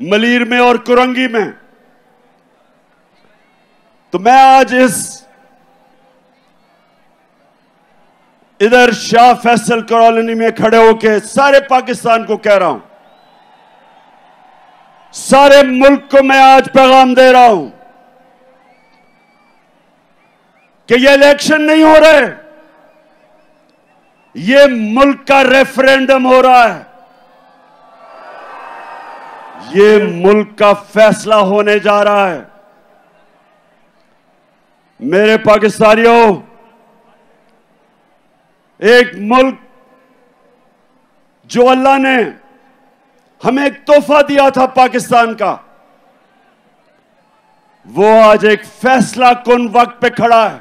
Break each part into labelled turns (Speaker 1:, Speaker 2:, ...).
Speaker 1: मलीर में और कुरंगी में। तो मैं आज इधर शाह फैसल कॉलोनी में खड़े होकर सारे पाकिस्तान को कह रहा हूं, सारे मुल्क को मैं आज पैगाम दे रहा हूं कि ये इलेक्शन नहीं हो रहे, ये मुल्क का रेफरेंडम हो रहा है। ये मुल्क का फैसला होने जा रहा है। मेरे पाकिस्तानियों, एक मुल्क जो अल्लाह ने हमें एक तोहफा दिया था पाकिस्तान का, वो आज एक फैसला कुन वक्त पे खड़ा है।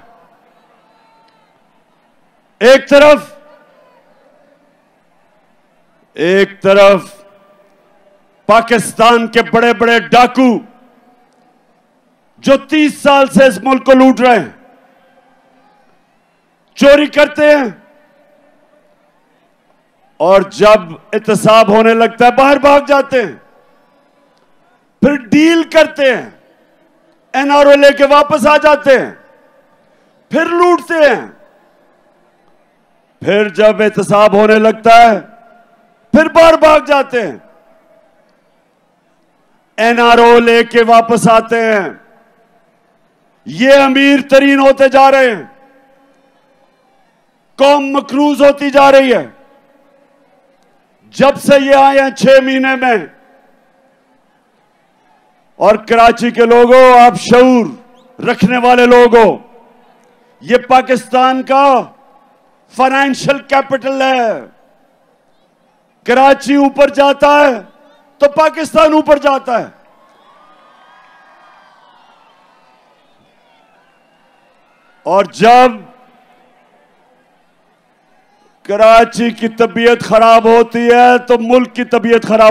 Speaker 1: एक तरफ पाकिस्तान के बड़े बड़े डाकू जो 30 साल से इस मुल्क को लूट रहे हैं, चोरी करते हैं और जब एहतसाब होने लगता है बाहर भाग जाते हैं, फिर डील करते हैं, एनआरओ लेके वापस आ जाते हैं, फिर लूटते हैं, फिर जब एहतसाब होने लगता है फिर बाहर भाग जाते हैं, एनआरओ लेके वापस आते हैं। ये अमीर तरीन होते जा रहे हैं, कौम मकरूज होती जा रही है। जब से ये आए हैं 6 महीने में, और कराची के लोगों, आप शऊर रखने वाले लोगों, ये पाकिस्तान का फाइनेंशियल कैपिटल है। कराची ऊपर जाता है तो पाकिस्तान ऊपर जाता है। और जब कराची की तबीयत खराब होती है तो मुल्क की तबीयत खराब